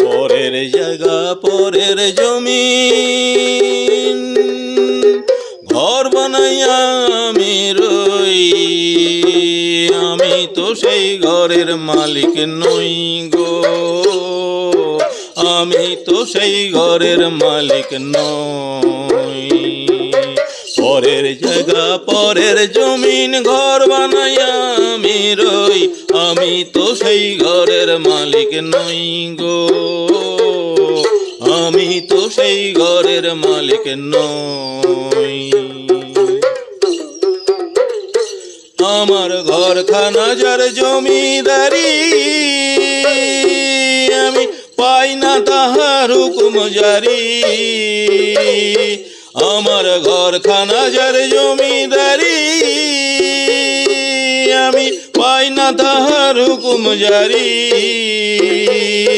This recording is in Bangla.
পরের জায়গা পরের জমিন ঘর বানাইয়া আমি রই, আমি তো সেই ঘরের মালিক নই গো, আমি তো সেই ঘরের মালিক নই। পরের জায়গা পরের জমিন ঘর বানাইয়া আমি রই, আমি তো সেই ঘরের মালিক নই গো, আমি তো সেই ঘরের মালিক নই। আমার ঘরখানা যার জমিদারি, আমি পাই না তাহার হুকুম জারি। আমার ঘরখানা যার জমিদারি, আমি পাই না তাহার হুকুম জারি।